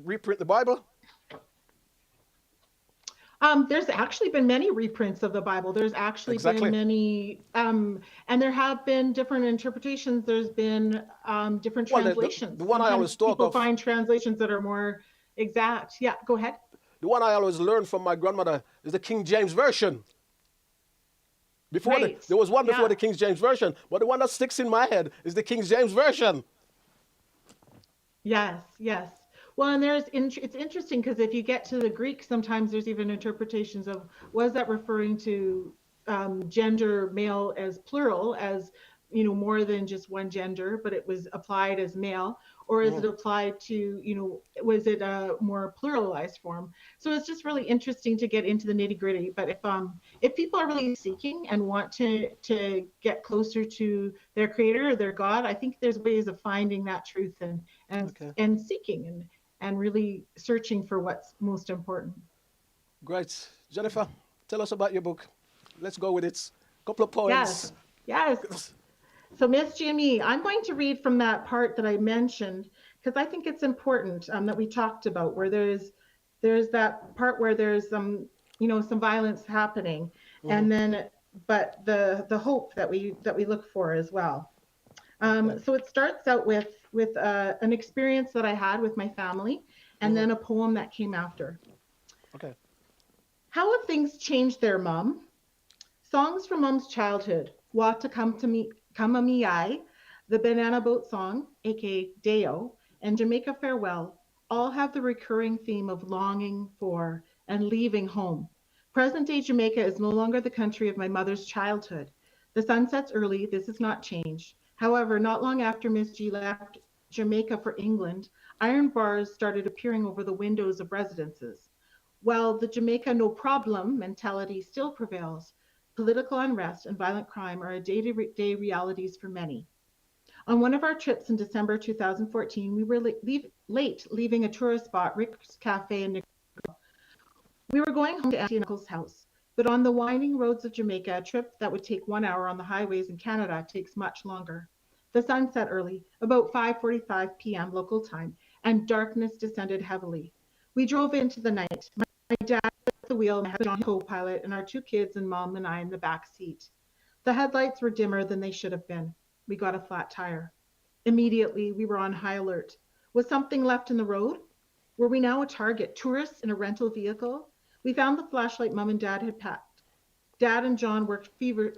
reprint the Bible? There's actually been many reprints of the Bible. There's actually been Exactly. many, and there have been different interpretations. There's been different Well, translations. the one I Sometimes always talk people of, find translations that are more exact. Yeah, go ahead. the one I always learned from my grandmother is the King James Version. Right. There was one before Yeah. the King James Version, but the one that sticks in my head is the King James Version. Yes. Yes. Well, and it's interesting because if you get to the Greek, sometimes there's even interpretations of, was that referring to gender male as plural, as more than just one gender, but it was applied as male, or is it applied to, was it a more pluralized form? So it's just really interesting to get into the nitty gritty. But if people are really seeking and want to get closer to their creator or their God, I think there's ways of finding that truth and Okay, and seeking and really searching for what's most important. great. Jennifer, tell us about your book. Let's go with it. Couple of Yes, points. yes. So Miss Jimmy, I'm going to read from that part that I mentioned because I think it's important that we talked about where there's that part where there's some violence happening, and then but the hope that we look for as well. Okay. So it starts out with an experience that I had with my family, and then a poem that came after. Okay. How have things changed there, Mom? Songs from Mom's childhood. Wata Come to Me, Come a Me I, the Banana Boat Song, aka Deo, and Jamaica Farewell all have the recurring theme of longing for and leaving home. Present day Jamaica is no longer the country of my mother's childhood. The sun sets early, this has not changed. However, not long after Miss G left Jamaica for England, iron bars started appearing over the windows of residences. While the Jamaica no problem mentality still prevails, political unrest and violent crime are day-to-day realities for many. On one of our trips in December 2014, we were late leaving a tourist spot, Rick's Cafe in Nicaragua. We were going home to Auntie and Uncle's house, but on the winding roads of Jamaica, a trip that would take 1 hour on the highways in Canada takes much longer. The sun set early, about 5:45 p.m. local time, and darkness descended heavily. We drove into the night. My dad at the wheel, my husband on co-pilot, and our two kids and Mom and I in the back seat. The headlights were dimmer than they should have been. We got a flat tire. Immediately, we were on high alert. Was something left in the road? Were we now a target? Tourists in a rental vehicle? We found the flashlight Mom and Dad had packed. Dad and John worked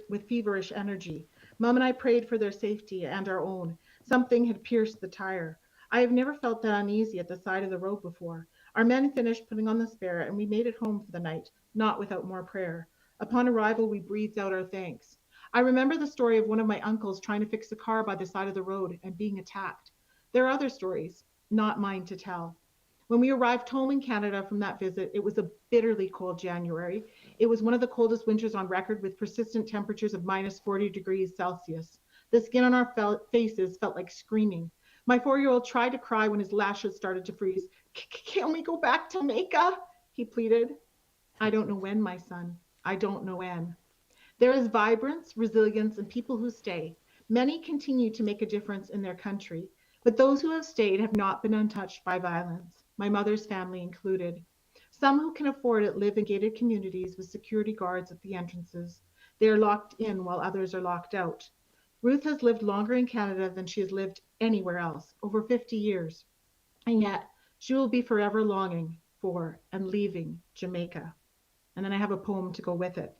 with feverish energy. Mom and I prayed for their safety and our own. Something had pierced the tire. I have never felt that uneasy at the side of the road before. Our men finished putting on the spare, and we made it home for the night, not without more prayer. Upon arrival, we breathed out our thanks. I remember the story of one of my uncles trying to fix a car by the side of the road and being attacked. There are other stories, not mine to tell. When we arrived home in Canada from that visit, it was a bitterly cold January. It was one of the coldest winters on record with persistent temperatures of minus 40 degrees Celsius. The skin on our faces felt like screaming. My 4-year-old tried to cry when his lashes started to freeze. Can we go back to Jamaica? He pleaded. I don't know when, my son. I don't know when. There is vibrance, resilience, and people who stay. Many continue to make a difference in their country, but those who have stayed have not been untouched by violence. my mother's family included. Some who can afford it live in gated communities with security guards at the entrances. They are locked in while others are locked out. Ruth has lived longer in Canada than she has lived anywhere else, over 50 years, and yet she will be forever longing for and leaving Jamaica. And then I have a poem to go with it.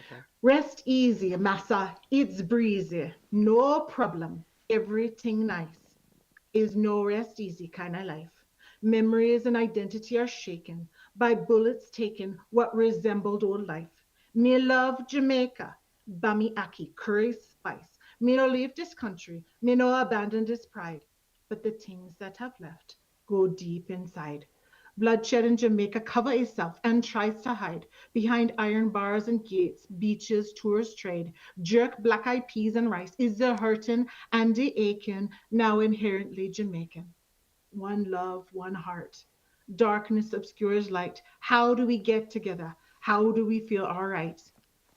Okay. Rest easy, massa, it's breezy, no problem, everything nice. Is no rest easy kind of life. Memories and identity are shaken by bullets taken what resembled old life. Me love Jamaica, bami aki, curry spice. Me no leave this country, me no abandon this pride. But the things that have left go deep inside. Bloodshed in Jamaica cover itself and tries to hide behind iron bars and gates, beaches, tourist trade, jerk black eyed peas and rice is the hurtin' and the aching, now inherently Jamaican. One love, one heart. Darkness obscures light. How do we get together? How do we feel all right?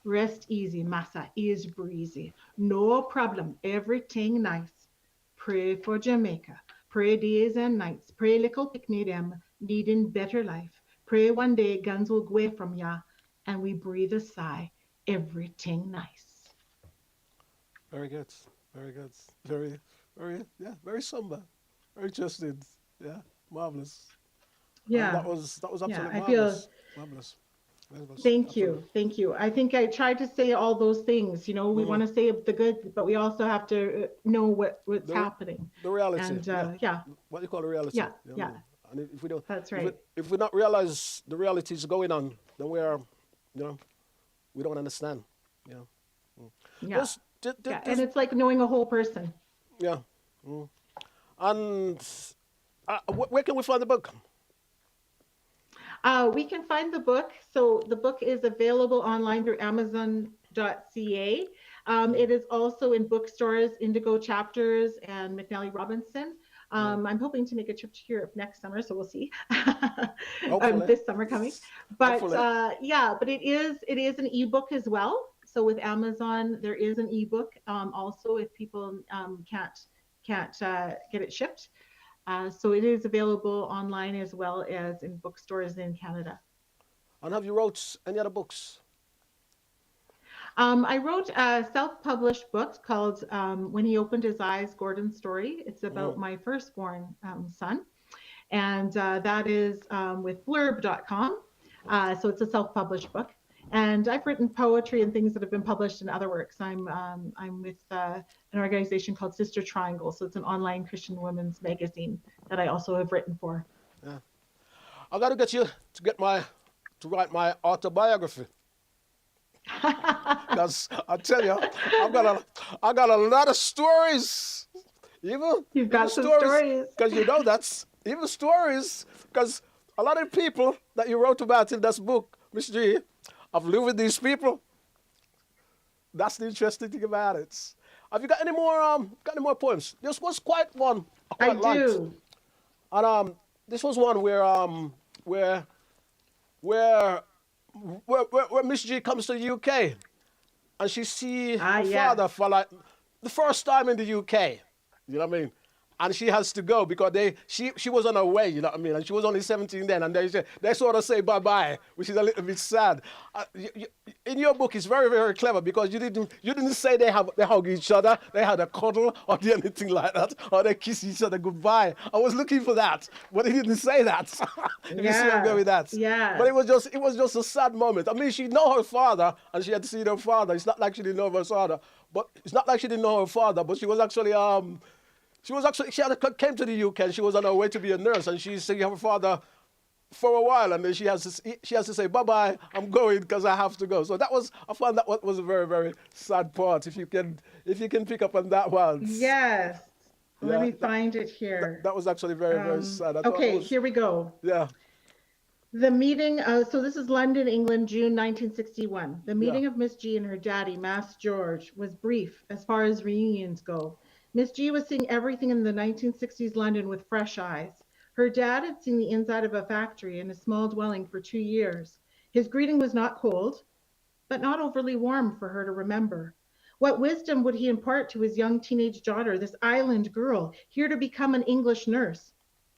Rest easy, massa is breezy. No problem, everything nice. Pray for Jamaica. Pray days and nights. Pray little picnic them needing better life. Pray one day guns will go away from ya and we breathe a sigh. Everything nice. Very good. Very good. Very, very, yeah, very somber. Very interesting. Yeah, marvelous. And Yeah, that was yeah. absolutely I feel marvelous. Marvelous. Marvelous. Thank Absolutely. you. Thank you. I think I tried to say all those things. You know, we Mm. want to say the good, but we also have to know what's The happening. the reality. And Yeah. yeah, What you call the reality. yeah, You know what I yeah, mean? And if we don't, that's if we right. if we not realize the reality is going on, then we are, you know, we don't understand. You know. Mm. Yeah, This, yeah. And this, it's like knowing a whole person. yeah. Mm. And where can we find the book? We can find the book. So the book is available online through Amazon.ca. Mm. It is also in bookstores, Indigo Chapters and McNally Robinson. Mm. I'm hoping to make a trip to Europe next summer, so we'll see. Hopefully. This summer coming, but Hopefully. yeah, but it is an ebook as well. So with Amazon, there is an ebook also if people can't get it shipped. So it is available online as well as in bookstores in Canada. And have you wrote any other books? I wrote a self-published book called When He Opened His Eyes, Gordon's Story. It's Mm. about my firstborn son, and that is with blurb.com. So it's a self-published book. And I've written poetry and things that have been published in other works. I'm with an organization called Sister Triangle. So it's an online Christian women's magazine that I also have written for. Yeah. I got to get you to write my autobiography. Because I tell you, I got a lot of stories. You've Even got some stories, stories. because you know that's even stories. Because a lot of people that you wrote about in this book, Miss G, I've lived with these people. That's the interesting thing about it. Have you got any more poems? This was quite one I I quite liked, do. and this was one where where where Miss G comes to the UK and she see Ah, her yes. father for like the first time in the UK. You know what I mean? And she has to go because she was on her way, you know what I mean? And she was only 17 then, and they sort of say bye-bye, which is a little bit sad. In your book, it's very, very clever because you didn't say they hug each other, they had a cuddle or anything like that, or they kiss each other goodbye. I was looking for that, but he didn't say that. If you see where I'm going Yes. with that. But Yes. it was just a sad moment. I mean, she know her father, and she had to see her father. It's not like she didn't know her father, but it's not like she didn't know her father, but came to the UK and she was on her way to be a nurse and she see her father for a while and then she has to say bye bye. I'm going because I have to go. So I found that was a very very sad part. If you can pick up on that one, Yes. Let yeah, me find it here. that was actually very very sad. I thought that Okay, was here we go. yeah The meeting, so this is London, England, June 1961. The yeah. meeting of Miss G and her daddy, Mass George, was brief as far as reunions go. Miss G was seeing everything in the 1960s London with fresh eyes. Her dad had seen the inside of a factory in a small dwelling for 2 years. His greeting was not cold, but not overly warm for her to remember. What wisdom would he impart to his young teenage daughter, this island girl, here to become an English nurse?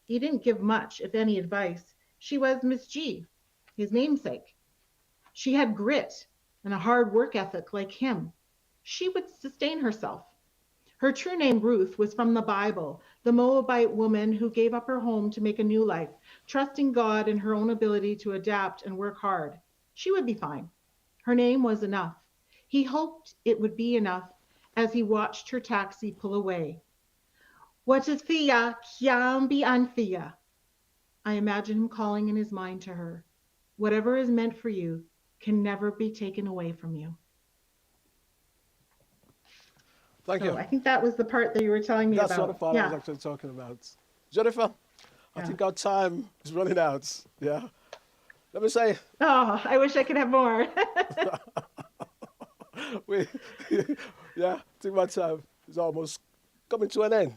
He didn't give much, if any, advice. She was Miss G, his namesake. She had grit and a hard work ethic like him. She would sustain herself. Her true name, Ruth, was from the Bible, the Moabite woman who gave up her home to make a new life, trusting God and her own ability to adapt and work hard. She would be fine. Her name was enough. He hoped it would be enough as he watched her taxi pull away. What is Fia? Kiam bi an Fia. I imagine him calling in his mind to her. Whatever is meant for you can never be taken away from you. Thank So you. I think that was the part that you were telling me That's about. what the part I was actually talking about. Jennifer, I think our time is running out. Yeah. Let me say, Oh, I wish I could have more. we, yeah, I think my time is almost coming to an end.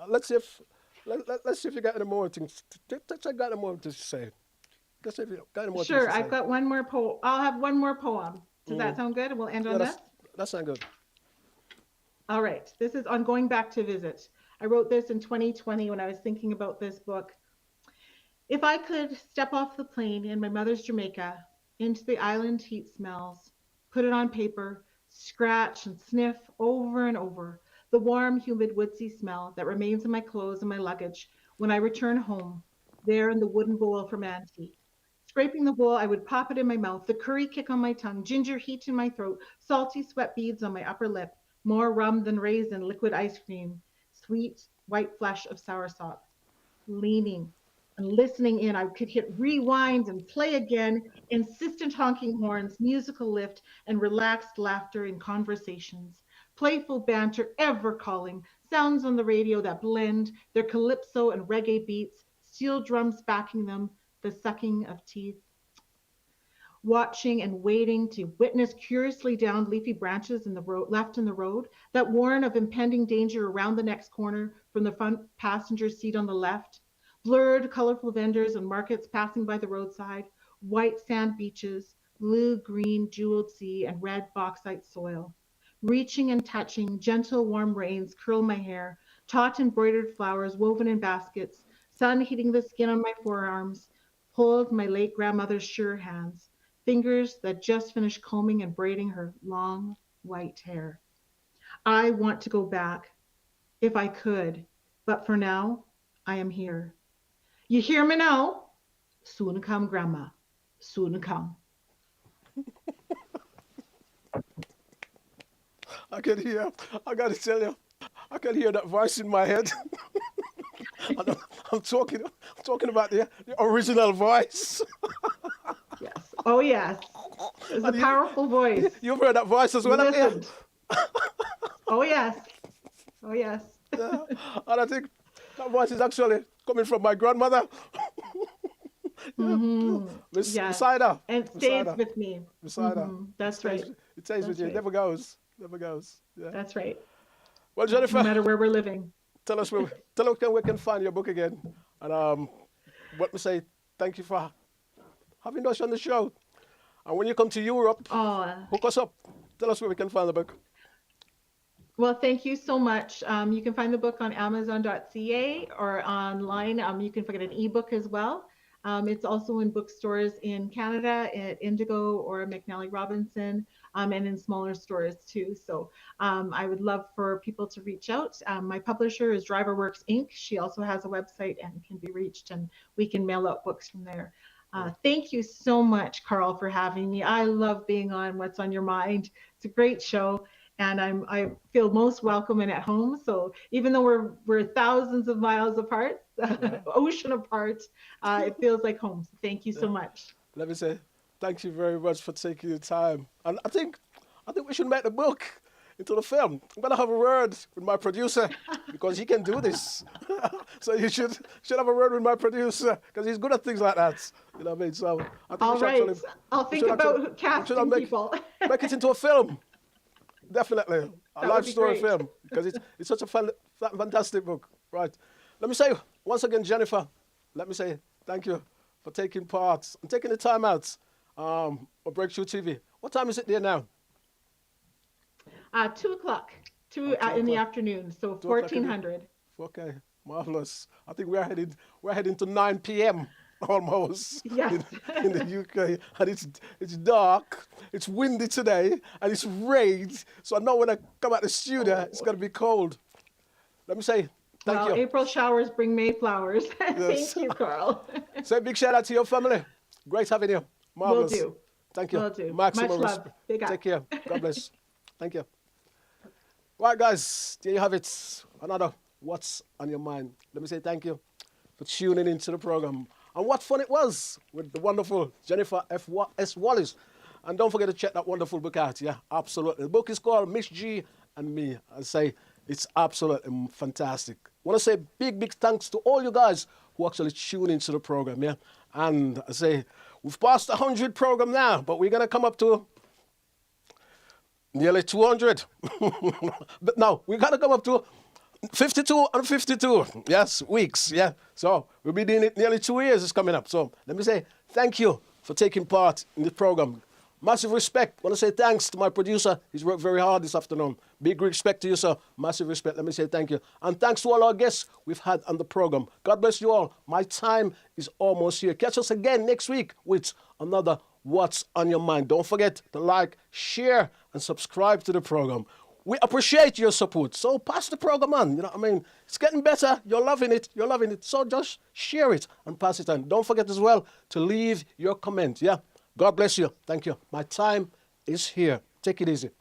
Let's see if let's see if you got any more things. I got any more to say. Let's see if you got any more things Sure, to say. I've got one more poem. I'll have one more poem. Does that sound good? We'll end Yeah, on this. that sounds good. All right. This is on going back to visit. I wrote this in 2020 when I was thinking about this book. If I could step off the plane in my mother's Jamaica into the island heat smells, put it on paper, scratch and sniff over and over the warm, humid, woodsy smell that remains in my clothes and my luggage when I return home, there in the wooden bowl from Auntie. Scraping the bowl, I would pop it in my mouth, the curry kick on my tongue, ginger heat in my throat, salty sweat beads on my upper lip, more rum than raisin, liquid ice cream, sweet white flesh of soursop. Leaning and listening in, I could hit rewind and play again, insistent honking horns, musical lift, and relaxed laughter in conversations. Playful banter ever calling, sounds on the radio that blend, their calypso and reggae beats, steel drums backing them, the sucking of teeth. Watching and waiting to witness curiously downed leafy branches in the road left in the road that warn of impending danger around the next corner from the front passenger seat on the left, blurred colorful vendors and markets passing by the roadside, white sand beaches, blue green jeweled sea and red bauxite soil, reaching and touching gentle warm rains curl my hair, taut embroidered flowers woven in baskets, sun heating the skin on my forearms, hold my late grandmother's sure hands, fingers that just finished combing and braiding her long white hair. I want to go back if I could, but for now, I am here. You hear me now? Soon come, Grandma. Soon come. I can hear. I got to tell you, I can hear that voice in my head. I'm talking about the original voice. Yes. Oh, yes. It's a powerful voice. You've heard that voice as well, haven't you? Oh, yes. Oh, yes. Yeah. And I think that voice is actually coming from my grandmother. Yes. Beside her. And it stays with me. Beside her. That's right. It stays with you. It never goes. Never goes. Yeah. That's right. Well, Jennifer, No matter where we're living. tell us where we can find your book again. And let me say thank you for having us on the show. And when you come to Europe, hook us up. Tell us where we can find the book. Well, thank you so much. You can find the book on Amazon.ca or online. You can get an ebook as well. It's also in bookstores in Canada at Indigo or McNally Robinson, and in smaller stores too. So I would love for people to reach out. My publisher is DriverWorks Inc. She also has a website and can be reached, and we can mail out books from there. Thank you so much, Carl, for having me. I love being on What's on Your Mind. It's a great show. And I feel most welcome and at home. So even though we're thousands of miles apart, ocean apart, it feels like home. So thank you so much. Let me say thank you very much for taking your time. And I think we should make the book into the film. I'm gonna have a word with my producer because he can do this. So you should have a word with my producer because he's good at things like that. You know what I mean? So I think all right, I'll think about casting people. Make it into a film. Definitely, a life story film, because it's such a fantastic book, right? Let me say, once again, Jennifer, let me say thank you for taking part and taking the time out for Breakthrough TV. What time is it there now? 2 o'clock, 2 in the afternoon, so 1400. Okay, Marvelous. I think we're heading to 9 p.m. almost Yes. in the UK, and it's dark, it's windy today, and it's rained. So I know when I come out the studio, it's gonna be cold. Let me say thank Well, you. April showers bring May flowers. Yes. Thank you, Carl. Say a big shout out to your family. Great having you. Will Marvelous. do. Thank you. Will do. Maximum Much love. respect. Big up. Take care. God bless. Thank you. Right, guys, there you have it. Another What's on Your Mind. Let me say thank you for tuning into the program. And what fun it was with the wonderful Jennifer S. Wallace. And don't forget to check that wonderful book out. Yeah, absolutely. The book is called Miss G and Me. I say it's absolutely fantastic. I want to say big thanks to all you guys who actually tune into the program. Yeah, and I say we've passed 100 program now, but we're going to come up to nearly 200. But now we got to come up to 52 and 52. Yes, weeks. Yeah. So we'll be doing it nearly 2 years is coming up. So let me say thank you for taking part in the program. Massive respect. I want to say thanks to my producer. He's worked very hard this afternoon. Big respect to you, sir. Massive respect. Let me say thank you. And thanks to all our guests we've had on the program. God bless you all. My time is almost here. Catch us again next week with another What's on Your Mind. Don't forget to like, share, and subscribe to the program. We appreciate your support. So pass the program on. You know what I mean? It's getting better. You're loving it. You're loving it. So just share it and pass it on. Don't forget as well to leave your comment. Yeah. God bless you. Thank you. My time is here. Take it easy.